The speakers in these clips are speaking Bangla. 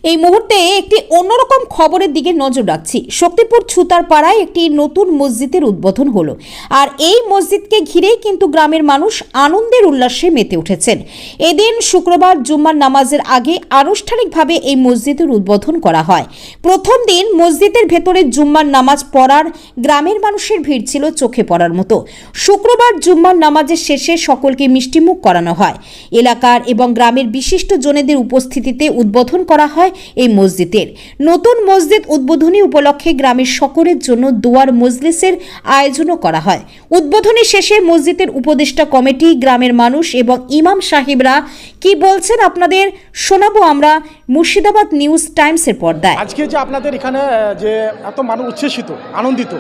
এই মুহূর্তে একটি অন্যরকম খবরের দিকে নজর রাখছি। শক্তিপুর ছুতারপাড়ায় একটি নতুন মসজিদের উদ্বোধন হলো, আর এই মসজিদকে ঘিরেই কিন্তু গ্রামের মানুষ আনন্দের উল্লাসে মেতে উঠেছেন। এদিন শুক্রবার জুম্মার নামাজের আগে আনুষ্ঠানিকভাবে এই মসজিদের উদ্বোধন করা হয়। প্রথম দিন মসজিদের ভেতরে জুম্মার নামাজ পড়ার গ্রামের মানুষের ভিড় ছিল চোখে পড়ার মতো। শুক্রবার জুম্মার নামাজের শেষে সকলকে মিষ্টিমুখ করানো হয়। এলাকার এবং গ্রামের বিশিষ্ট জনেদের উপস্থিতিতে উদ্বোধন করা হয় এই মসজিদের। নতুন মসজিদ উদ্বোধনী উপলক্ষে গ্রামের সকলের জন্য দোয়ার মজলিসের আয়োজনও করা হয়। উদ্বোধনী শেষে মসজিদের উপদেষ্টা কমিটি, গ্রামের মানুষ এবং ইমাম সাহেবরা কি বলছেন আপনাদের শোনাবো আমরা মুর্শিদাবাদ নিউজ টাইমসের পর্দায়। আজকে যে আপনাদের এখানে যে এত মানুষ উচ্ছ্বসিত, আনন্দিত,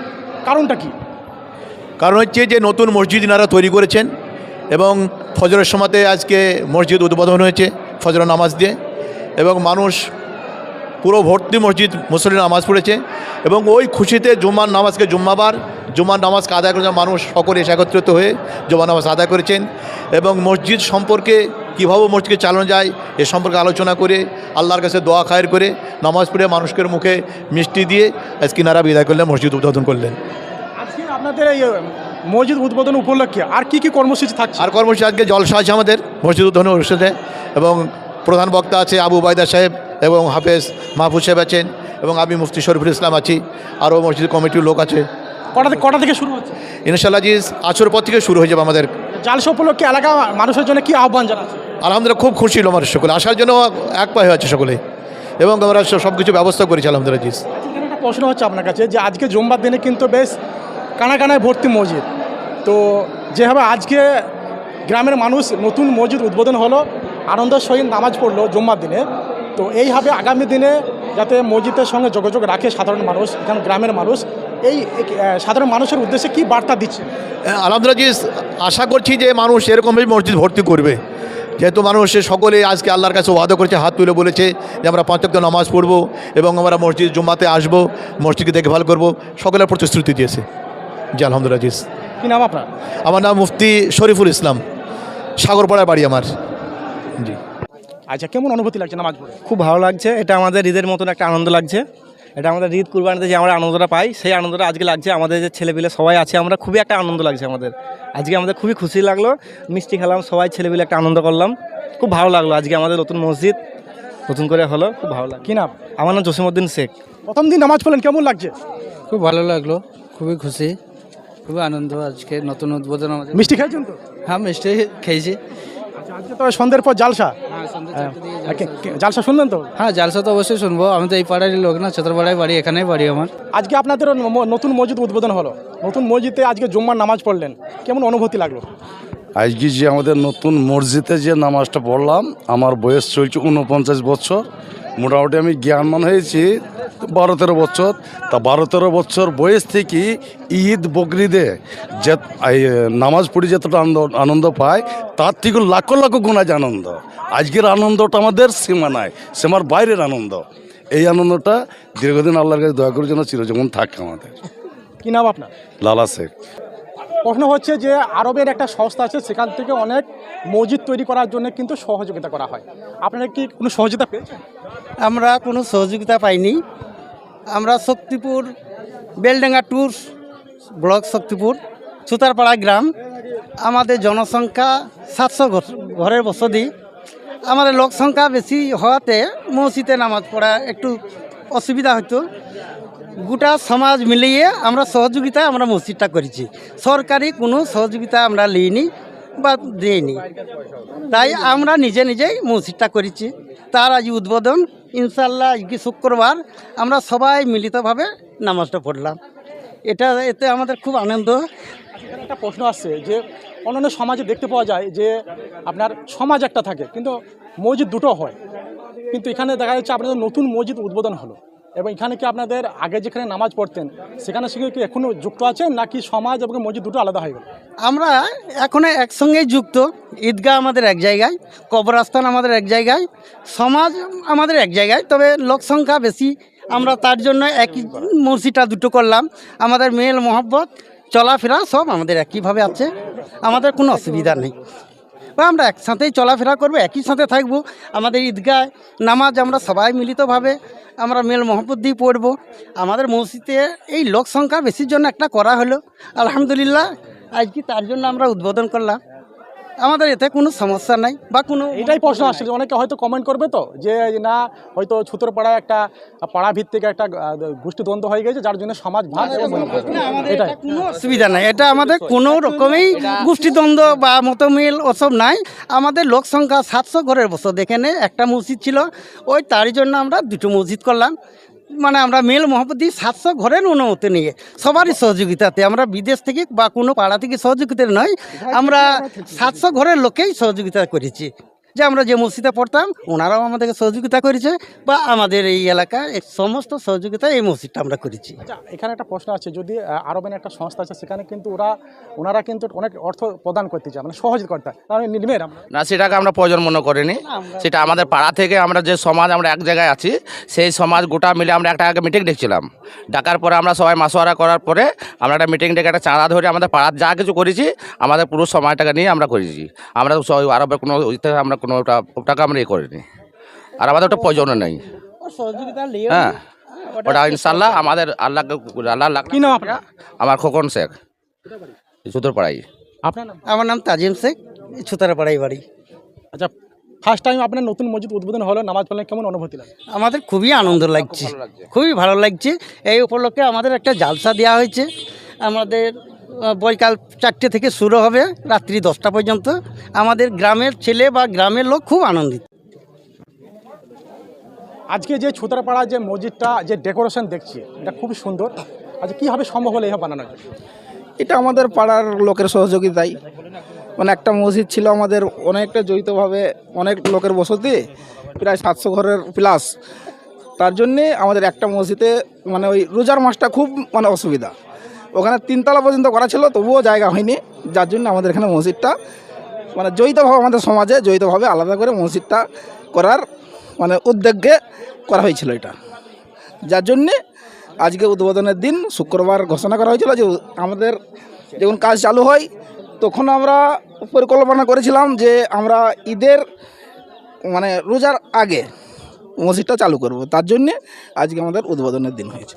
কারণটা কি? কারণ হচ্ছে যে নতুন মসজিদ ইনারা তৈরি করেছেন এবং ফজরের সময়তে আজকে মসজিদ উদ্বোধন হয়েছে ফজর নামাজ দিয়ে, এবং মানুষ পুরো ভর্তি মসজিদ মুসল্লি নামাজ পড়েছে এবং ওই খুশিতে জুম্মার নামাজকে জুম্মার নামাজকে আদায় করেছেন। মানুষ সকলে এসে একত্রিত হয়ে জুম্মার নামাজ আদায় করেছেন এবং মসজিদ সম্পর্কে কীভাবে মসজিদকে চালানো যায় এ সম্পর্কে আলোচনা করে আল্লাহর কাছে দোয়া খায়ের করে নামাজ পড়ে মানুষের মুখে মিষ্টি দিয়ে আজকে ইনারা বিদায় করলেন, মসজিদ উদ্বোধন করলেন। আজকে আপনাদের এই মসজিদ উদ্বোধন উপলক্ষে আর কি কর্মসূচি থাকছে? আর কর্মসূচি আজকে জলসা আছে আমাদের মসজিদ উদ্বোধন অনুষ্ঠানে, এবং প্রধান বক্তা আছে আবু উবায়দা সাহেব এবং হাফেজ মাহফুজ সাহেব আছেন এবং আমি মুফতি শরীফুল ইসলাম আছি, আরও মসজিদ কমিটির লোক আছে। কটা থেকে শুরু হচ্ছে? ইনশাআল্লাহ জি আসর পর থেকে শুরু হয়ে যাবে আমাদের। জালসা উপলক্ষে এলাকা মানুষের জন্য কি আহ্বান জানাচ্ছে? আলহামদুলিল্লাহ খুব খুশি হলো আমার সকলে, আসার জন্য এক পায়ে হয়েছে সকলে, এবং আমরা সব কিছু ব্যবস্থা করেছি আলহামদুলিল্লাহ জি। এখানে একটা প্রশ্ন হচ্ছে আপনার কাছে যে আজকে জুম্মার দিনে কিন্তু বেশ কানায় ভর্তি মসজিদ, তো যেভাবে আজকে গ্রামের মানুষ নতুন মসজিদ উদ্বোধন হলো, আনন্দের সহিত নামাজ পড়লো জুম্মার দিনে, তো এইভাবে আগামী দিনে যাতে মসজিদের সঙ্গে যোগাযোগ রাখে সাধারণ মানুষ, এখানে গ্রামের মানুষ, এই সাধারণ মানুষের উদ্দেশ্যে কি বার্তা দিচ্ছে? আলহামদুলিল্লাহ জি আশা করছি যে মানুষ এরকমভাবে মসজিদ ভর্তি করবে, যেহেতু মানুষ সকলে আজকে আল্লাহর কাছে ওয়াদা করেছে, হাত তুলে বলেছে যে আমরা 5 ওয়াক্ত নামাজ পড়বো এবং আমরা মসজিদ জুম্মাতে আসবো, মসজিদকে দেখভাল করবো, সকলের প্রতিশ্রুতি দিয়েছে জি আলহামদুলিল্লাহ জি। কী নাম আপনার? আমার নাম মুফতি শরীফুল ইসলাম, সাগরপাড়ায় বাড়ি আমার জি। আচ্ছা, কেমন অনুভূতি লাগছে নামাজ পড়ে? খুব ভালো লাগছে, এটা আমাদের ঈদের মতন একটা আনন্দ লাগছে। এটা আমাদের ঈদ কুরবানিতে যে আমরা আনন্দটা পাই সেই আনন্দটা আজকে লাগছে। আমাদের যে ছেলেপিলে সবাই আছে, আমরা খুবই একটা আনন্দ লাগছে আমাদের আজকে, আমাদের খুবই খুশি লাগলো, মিষ্টি খেলাম, সবাই ছেলেপিলে একটা আনন্দ করলাম, খুব ভালো লাগলো। আজকে আমাদের নতুন মসজিদ নতুন করে হলো, খুব ভালো লাগলো। কী নাম? আমার নাম জসিমউদ্দিন শেখ। প্রথম দিন নামাজ পড়লেন, কেমন লাগছে? খুব ভালো লাগলো, খুবই খুশি, খুবই আনন্দ। আজকে নতুন উদ্বোধন আমাদের। মিষ্টি খেয়েছেন তো? হ্যাঁ, মিষ্টি খেয়েছি। আচ্ছা, আজকে তো সন্ধ্যের পর জালসা, জালসা শুনলেন তো? হ্যাঁ, জালসা তো অবশ্যই শুনবো। আমি তো এই পাড়ারই লোক না, ছতরপাড়ায় বাড়ি, এখানেই বাড়ি আমার। আজকে আপনাদের নতুন মসজিদ উদ্বোধন হলো, নতুন মসজিদে আজকে জুম্মার নামাজ পড়লেন, কেমন অনুভূতি লাগলো? আজকে যে আমাদের নতুন মসজিদে যে নামাজটা পড়লাম, আমার বয়স চলছে 49 বছর। মোটামুটি আমি জ্ঞানমান হয়েছি 12-13 বছর। তা 12-13 বছর বয়স থেকে ঈদ বকরিদে যে নামাজ পড়ে যতটা আনন্দ পায়, তার থেকে লাখো লাখো গুণা যে আনন্দ। আজকের আনন্দটা আমাদের সীমা নাই, সীমার বাইরের আনন্দ। এই আনন্দটা দীর্ঘদিন আল্লাহর কাছে দয়া করার জন্য চিরজীবন থাকে আমাদের। কী নাম আপনার? লালা শেখ। প্রশ্ন হচ্ছে যে আরবের একটা সংস্থা আছে, সেখান থেকে অনেক মসজিদ তৈরি করার জন্য কিন্তু সহযোগিতা করা হয়, আপনারা কি কোনো সহযোগিতা পেয়েছেন? আমরা কোনো সহযোগিতা পাইনি। আমরা শক্তিপুর বেলডাঙ্গা ট্যুর ব্লক, শক্তিপুর ছুতারপাড়া গ্রাম, আমাদের জনসংখ্যা 700 ঘরের বসতি। আমাদের লোক সংখ্যা বেশি হওয়াতে মসজিদে নামাজ পড়া একটু অসুবিধা হতো। গোটা সমাজ মিলিয়ে আমরা সহযোগিতা আমরা মসজিদটা করেছি, সরকারি কোনো সহযোগিতা আমরা নিইনি বা দিইনি, তাই আমরা নিজেই মসজিদটা করেছি। তার আজ উদ্বোধন, ইনশাল্লাহ আজকে শুক্রবার আমরা সবাই মিলিতভাবে নামাজটা পড়লাম, এতে আমাদের খুব আনন্দ। একটা প্রশ্ন আসছে যে অন্যান্য সমাজে দেখতে পাওয়া যায় যে আপনার সমাজ একটা থাকে কিন্তু মসজিদ দুটো হয়, কিন্তু এখানে দেখা যাচ্ছে আপনাদের নতুন মসজিদ উদ্বোধন হলো, এবং এখানে কি আপনাদের আগে যেখানে নামাজ পড়তেন সেখানে সঙ্গে কি এখনও যুক্ত আছেন, নাকি সমাজ এবং মসজিদ দুটো আলাদা হয়ে গেল? আমরা এখনও একসঙ্গেই যুক্ত। ঈদগাহ আমাদের এক জায়গায়, কবরস্থান আমাদের এক জায়গায়, সমাজ আমাদের এক জায়গায়, তবে লোক সংখ্যা বেশি, আমরা তার জন্য একই মসজিদটা দুটো করলাম। আমাদের মেল মহব্বত চলাফেরা সব আমাদের একইভাবে আছে, আমাদের কোনো অসুবিধা নেই। বা আমরা একসাথেই চলাফেরা করবো, একই সাথে থাকবো। আমাদের ঈদগাহ নামাজ আমরা সবাই মিলিতভাবে আমরা মেল মহব্বত দিয়ে পড়বো। আমাদের মসজিদে এই লোক সংখ্যা বেশির জন্য একটা করা হলো, আলহামদুলিল্লাহ আজকে তার জন্য আমরা উদ্বোধন করলাম। আমাদের এতে কোনো সমস্যা নাই বা কোনো এটাই প্রশ্ন আসছে যে অনেকে হয়তো কমেন্ট করবে তো যে না হয়তো ছুতরপাড়ায় একটা পাড়া ভিত্তিক একটা গোষ্ঠীদ্বন্দ্ব হয়ে গেছে, যার জন্য সমাজ ভাগ এবং না, আমাদের এটাই এটা কোনো অসুবিধা নাই। এটা আমাদের কোনো রকমই গোষ্ঠীদ্বন্দ্ব বা মতমিল ওসব নাই। আমাদের লোক সংখ্যা 700 ঘরের বছর এখানে একটা মসজিদ ছিল, ওই তারই জন্য আমরা দুটো মসজিদ করলাম। মানে আমরা মেল মহব্বত দিয়ে 700 ঘরের অনুমতি নিয়ে সবারই সহযোগিতাতে, আমরা বিদেশ থেকে বা কোনো পাড়া থেকে সহযোগিতা নয়, আমরা 700 ঘরের লোকেই সহযোগিতা করেছি। যে আমরা যে মসজিদে পড়তাম ওনারাও আমাদেরকে সহযোগিতা করেছে, বা আমাদের এই এলাকায় সমস্ত সহযোগিতা এই মসজিদটা আমরা করেছি। আচ্ছা, এখানে একটা প্রশ্ন আছে, যদি আরবেন একটা সংস্থা আছে সেখানে কিন্তু ওনারা কিন্তু অনেক অর্থ প্রদান করতে চায়, মানে সহযোগিতা, তাহলে নির্মের আমরা না, সেটাকে আমরা প্রয়োজন মনে করিনি। সেটা আমাদের পাড়া থেকে আমরা যে সমাজ আমরা এক জায়গায় আছি, সেই সমাজ গোটা মিলে আমরা একটা আগে মিটিং ডেকেছিলাম। ডাকার পরে আমরা সবাই মাসোয়ারা করার পরে আমরা একটা মিটিং ডেকে একটা চাঁদা ধরে আমাদের পাড়ার যা কিছু করেছি আমাদের পুরো সময়টাকে নিয়ে আমরা করেছি। আমরা আরবের কোনো আমরা কোনো টাকা আমরা ইয়ে করিনি, আর আমাদের ওটা প্রয়োজনও নেই। হ্যাঁ, ওটা ইনশাল্লাহ আমাদের আল্লাহ কি নাম আপনার? আমার খোকন শেখ, সুতরপাড়াই। আপনার নাম? আমার নাম তাজিম শেখ, ছুতারাপাড়াই বাড়ি। আচ্ছা, ফার্স্ট টাইম আপনার নতুন মসজিদ উদ্বোধন হলো, নামাজ পড়লেন, কেমন অনুভূতি লাগে? আমাদের খুবই আনন্দ লাগছে, খুবই ভালো লাগছে। এই উপলক্ষে আমাদের একটা জালসা দেওয়া হয়েছে। আমাদের বৈকাল 4টে থেকে শুরু হবে, রাত্রি 10টা পর্যন্ত। আমাদের গ্রামের ছেলে বা গ্রামের লোক খুব আনন্দিত। আজকে যে ছুতারপাড়া যে মসজিদটা যে ডেকোরেশন দেখছি এটা খুবই সুন্দর। আচ্ছা, কীভাবে সম্ভব হলো এইভাবে বানানো? এটা আমাদের পাড়ার লোকের সহযোগিতাই। মানে একটা মসজিদ ছিল আমাদের অনেকটা জড়িতভাবে, অনেক লোকের বসতি, প্রায় 700 ঘরের প্লাস। তার জন্যে আমাদের একটা মসজিদে মানে ওই রোজার মাসটা খুব মানে অসুবিধা, ওখানে 3 তলা পর্যন্ত করা ছিল, তবুও জায়গা হয়নি। যার জন্য আমাদের এখানে মসজিদটা মানে জড়িতভাবে আমাদের সমাজে জড়িতভাবে আলাদা করে মসজিদটা করার মানে উদ্যোগে করা হয়েছিল এটা। যার জন্যে আজকে উদ্বোধনের দিন শুক্রবার ঘোষণা করা হয়েছিল যে আমাদের যখন কাজ চালু হয় তখন আমরা পরিকল্পনা করেছিলাম যে আমরা ঈদের মানে রোজার আগে মসজিদটা চালু করব। তার জন্যে আজকে আমাদের উদ্বোধনের দিন হয়েছে।